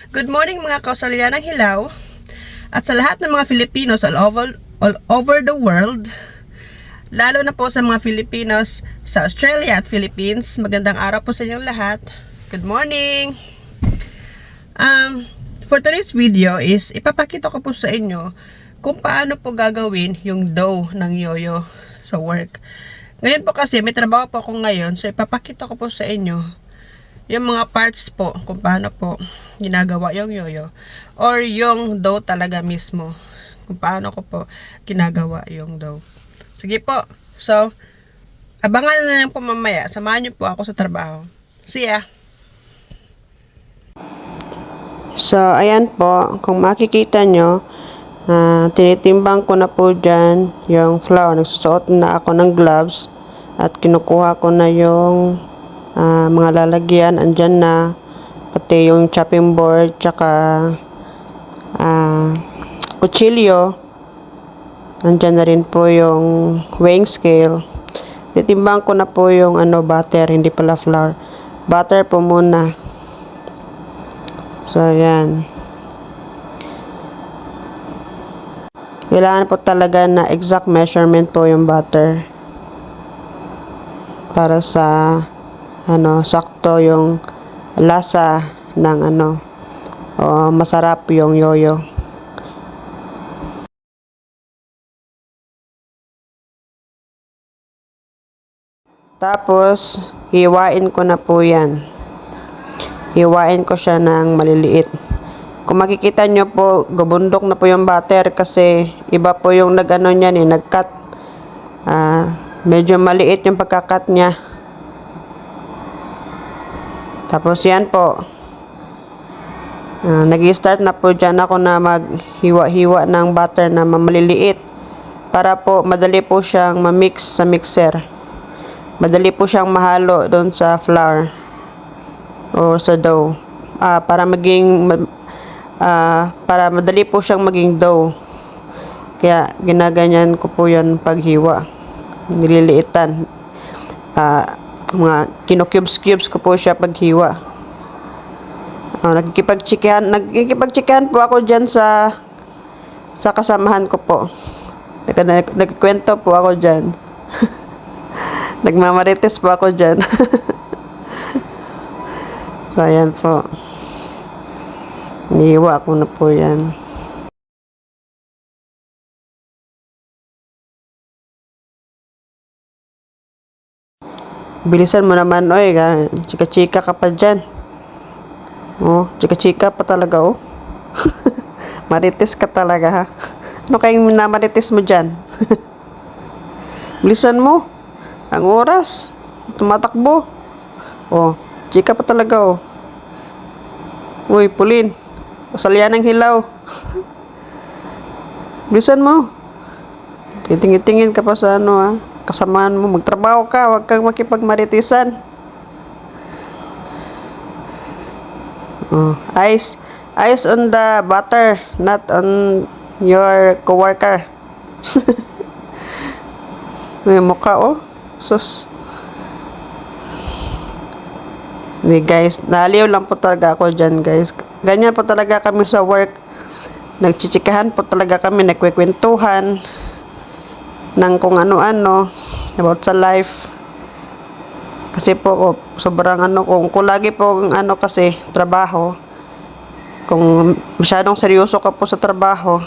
Good morning mga kausalyanang hilaw at sa lahat ng mga Filipinos all over the world, lalo na po sa mga Filipinos sa Australia at Philippines. Magandang araw po sa inyong lahat. Good morning! For today's video is ipapakita ko po sa inyo kung paano po gagawin yung dough ng yoyo sa work. Ngayon po kasi may trabaho po ako ngayon, so ipapakita ko po sa inyo yung mga parts po kung paano po ginagawa yung yoyo or yung dough talaga mismo, kung paano ko po ginagawa yung dough. Sige po, so abangan na lang po mamaya, samahan niyo po ako sa trabaho. See ya! So ayan po, kung makikita nyo, tinitimbang ko na po dyan yung flour. Nagsusuot na ako ng gloves at kinukuha ko na yung mga lalagyan, andyan na pati yung chopping board tsaka kutsilyo, andyan na rin po yung weighing scale. Titimbang ko na po yung butter, hindi pala flour, butter po muna. So yan, kailangan po talaga na exact measurement po yung butter para sa sakto yung lasa ng masarap yung yoyo. Tapos hiwain ko na po yan. Hiwain ko siya ng maliliit. Kung makikita nyo po, gubundok na po yung butter kasi iba po yung nag-cut. Medyo maliit yung pagkakat niya. Tapos yan po, nag-start na po dyan ako na maghiwa-hiwa ng butter na maliliit para po madali po siyang ma-mix sa mixer. Madali po siyang mahalo doon sa flour o sa dough. Para madali po siyang maging dough. Kaya ginaganyan ko po yan paghiwa. Nililiitan. Mga kino-cubes ko po siya paghiwa. Nagkikipagtsikahan po ako dyan sa kasamahan ko po. Nagkwento po ako dyan. Nagmamarites po ako dyan. So ayan po, nihiwa ko na po yan. Bilisan mo naman, oy, chika-chika ka pa dyan. Oh, chika-chika pa talaga, oh. Marites ka talaga, ha. Ano kayong minamarites mo dyan? Bilisan mo. Ang oras, tumatakbo. Oh, chika pa talaga, oh. Uy, Pulin. Salyanang hilaw. Bilisan mo. Titingin-tingin ka pa sa kasamaan mo. Magtrabaho ka, huwag kang makipagmaritisan. Eyes on the butter, not on your coworker. May mukha, oh. Sus. Guys, naliw lang po talaga ako dyan, guys. Ganyan po talaga kami sa work. Nagchichikahan po talaga kami, nagkwekwentuhan ng kung ano-ano about sa life. Kasi po sobrang kung lagi po kasi trabaho, kung masyadong seryoso ka po sa trabaho,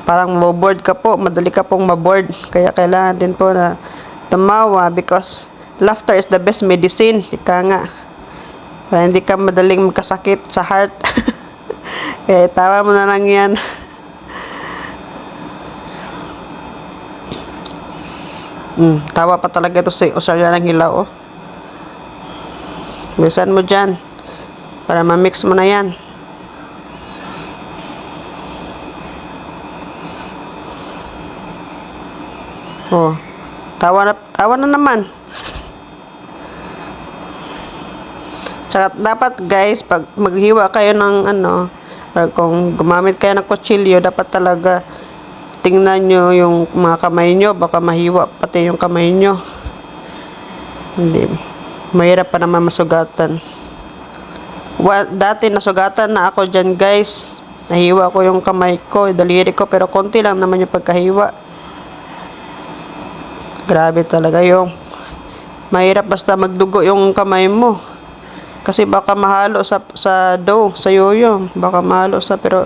parang maboboard ka po, madali ka pong maboard. Kaya kailangan din po na tumawa because laughter is the best medicine. Ika nga, para hindi ka madaling magkasakit sa heart. Kaya tawa mo na lang yan. Tawa pa talaga ito si Australian hilaw, oh. Bilisan mo dyan para ma-mix mo na yan. Oh, tawa na naman. Tsaka dapat, guys, pag maghiwa kayo ng or kung gumamit kayo ng kutsilyo, dapat talaga tingnan nyo yung mga kamay nyo, baka mahiwa pati yung kamay nyo. Hindi, mahirap pa naman masugatan. Dati nasugatan na ako dyan guys. Nahiwa ko yung kamay ko, daliri ko, pero konti lang naman yung pagkahiwa. Grabe talaga yung mahirap basta magdugo yung kamay mo. Kasi baka mahalo sa dough, sa yoyo. Baka mahalo pero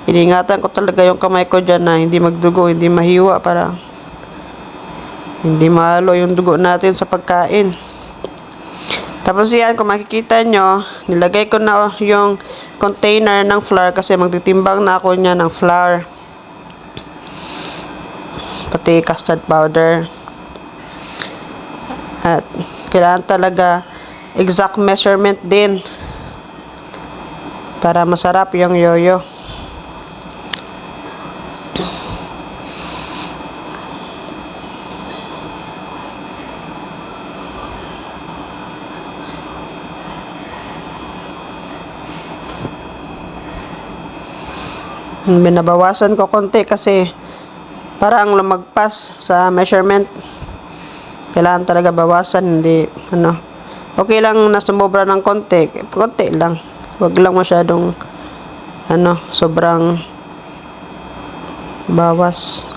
iningatan ko talaga yung kamay ko dyan na hindi magdugo, hindi mahiwa para hindi mahalo yung dugo natin sa pagkain. Tapos yan, kung makikita nyo, nilagay ko na yung container ng flour kasi magtitimbang na ako niya ng flour. Pati custard powder. At kailangan talaga exact measurement din para masarap yung yoyo. Binabawasan ko konti kasi para ang lumagpas sa measurement. Kailangan talaga bawasan, hindi okay lang na sumobra ng konti lang. Wag lang masyadong sobrang bawas.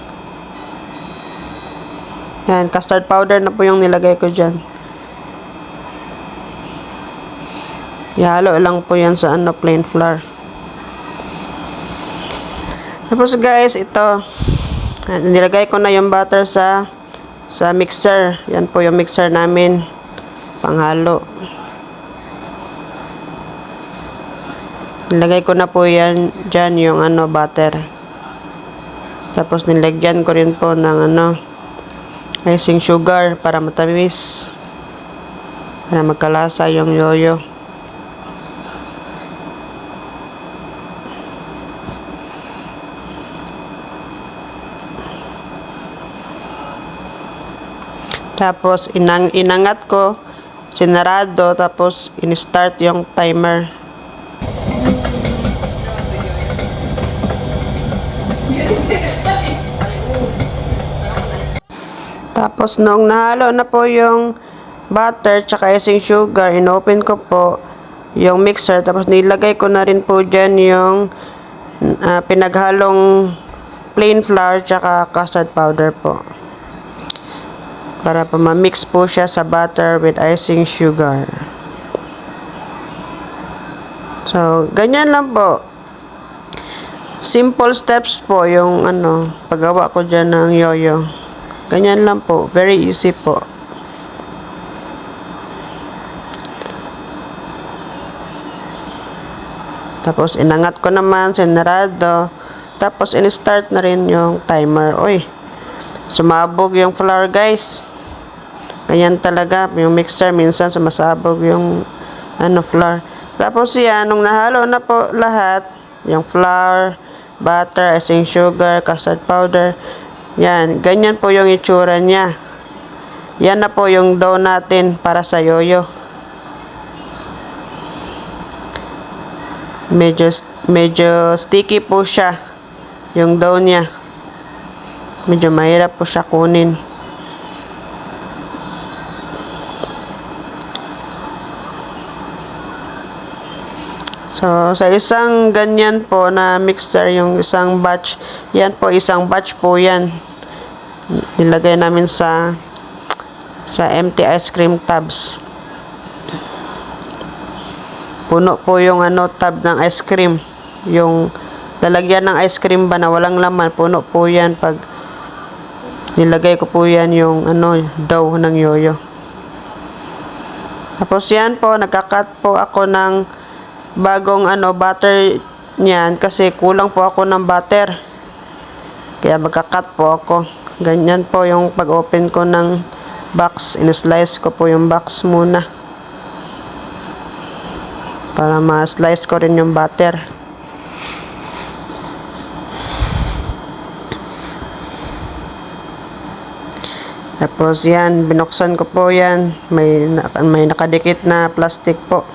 Yan, custard powder na po yung nilagay ko dyan. Ihalo lang po yan sa plain flour. Tapos guys, ito nilagay ko na yung butter sa mixer. Yan po yung mixer namin panghalo. Nilagay ko na po yan dyan yung butter. Tapos nilagyan ko rin po ng icing sugar para matamis, para magkalasa yung yoyo. Tapos inangat ko, sinarado, tapos in-start yung timer. Tapos nung nahalo na po yung butter tsaka icing sugar, inopen ko po yung mixer, tapos nilagay ko na rin po dyan yung pinaghalong plain flour tsaka custard powder po. Para po ma-mix po siya sa butter with icing sugar. So, ganyan lang po. Simple steps po yung paggawa ko dyan ng yoyo. Ganyan lang po. Very easy po. Tapos, inangat ko naman, sinarado. Tapos, in-start na rin yung timer. Uy, sumabog yung flour guys. Ganyan talaga, yung mixer minsan sumasabog yung flour. Tapos yan, nung nahalo na po lahat, yung flour, butter, icing sugar, custard powder, yan, ganyan po yung itsura niya. Yan na po yung dough natin para sa yoyo. Medyo sticky po siya yung dough niya. Medyo mahirap po siya kunin. So, sa isang ganyan po na mixer, yung isang batch, yan po, isang batch po yan. Nilagay namin sa empty ice cream tubs. Puno po yung tub ng ice cream. Yung lalagyan ng ice cream ba na walang laman, puno po yan pag nilagay ko po yan yung dough ng yoyo. Tapos yan po, nagka-cut po ako ng bagong butter niyan kasi kulang po ako ng butter. Kaya magka-cut po ako. Ganyan po yung pag-open ko ng box. In-slice ko po yung box muna. Para ma-slice ko rin yung butter. Tapos yan, binuksan ko po yan. May nakadikit na plastic po.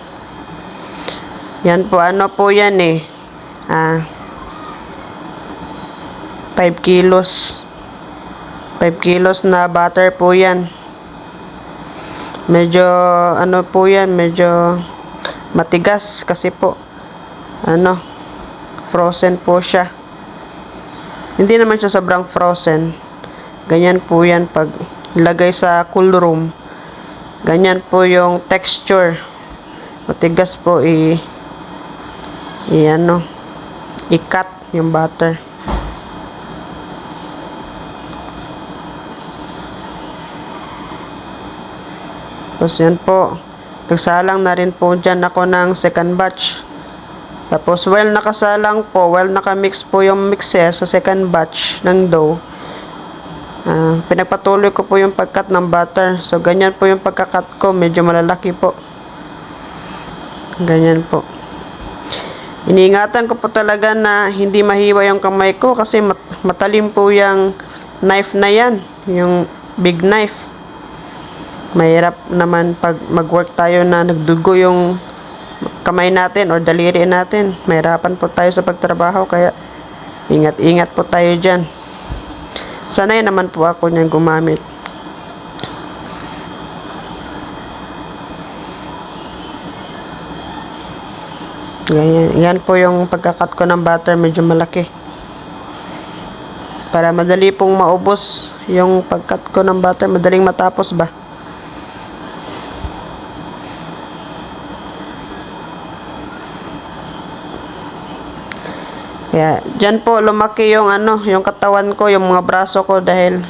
Yan po, po yan 5 kilos. 5 kilos na butter po yan. Medyo, po yan, medyo matigas kasi po frozen po siya. Hindi naman siya sobrang frozen. Ganyan po yan pag ilagay sa cool room. Ganyan po yung texture. Matigas po i-cut yung butter. Tapos yan po. Nagsalang na rin po dyan ako ng second batch. Tapos while nakasalang po, while nakamix po yung mixer sa second batch ng dough, pinagpatuloy ko po yung pagkat ng butter. So ganyan po yung pagkakat ko, medyo malalaki po. Ganyan po. Iniingatan ko po talaga na hindi mahiwa yung kamay ko kasi matalim po yung knife na yan, yung big knife. Mahirap naman pag mag-work tayo na nagdugo yung kamay natin or daliri natin. Mahirapan po tayo sa pagtrabaho, kaya ingat-ingat po tayo dyan. Sanay naman po ako niyan gumamit. Ganyan. Yan po yung pagkakat ko ng butter, medyo malaki. Para madali pong maubos yung pagkat ko ng butter, madaling matapos ba. Kaya, dyan po lumaki yung yung katawan ko, yung mga braso ko dahil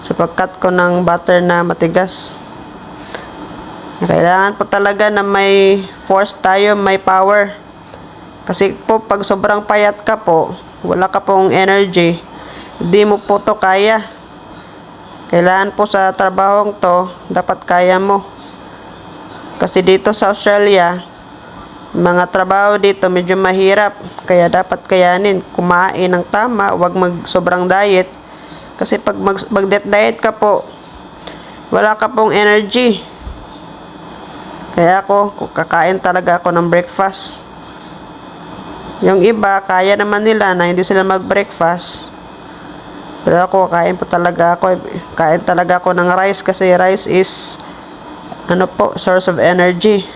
sa pagkat ko ng butter na matigas. Kailangan po talaga na may force tayo, may power. Kasi po, pag sobrang payat ka po, wala ka pong energy, hindi mo po to kaya. Kailangan po sa trabahong to, dapat kaya mo. Kasi dito sa Australia, mga trabaho dito medyo mahirap, kaya dapat kayanin, kumain ng tama, huwag sobrang diet. Kasi pag mag-diet ka po, wala ka pong energy. Kaya ako, kakain talaga ako ng breakfast. Yung iba, kaya naman nila na hindi sila mag-breakfast. Pero ako, kain talaga ako ng rice kasi rice is source of energy.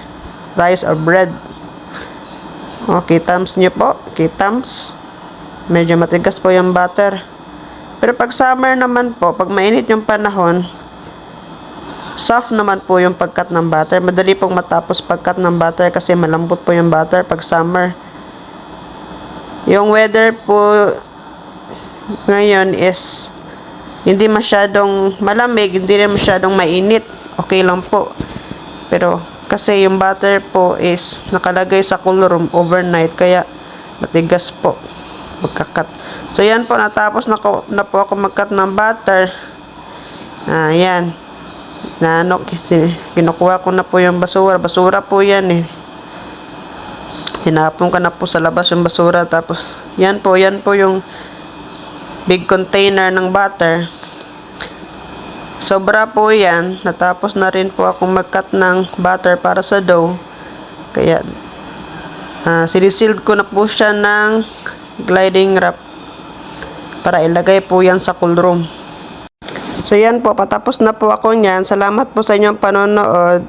Rice or bread. Kitams nyo po. Kitams. Medyo matigas po yung butter. Pero pag summer naman po, pag mainit yung panahon, soft naman po yung pagkat ng butter. Madali pong matapos pagkat ng butter kasi malambot po yung butter pag summer. Yung weather po ngayon is hindi masyadong malamig, hindi rin masyadong mainit. Okay lang po. Pero kasi yung butter po is nakalagay sa cool room overnight, kaya matigas po magkakat. So yan po, natapos na po ako magkat ng butter. Yan. Kinukuha ko na po yung basura. Basura po yan eh. Tinapon ko na po sa labas yung basura. Tapos yan po yung big container ng butter. Sobra po yan. Natapos na rin po akong mag-cut ng butter para sa dough. Kaya, sinisealed ko na po siya ng gliding wrap para ilagay po yan sa cool room. So, yan po. Patapos na po ako niyan. Salamat po sa inyong panonood.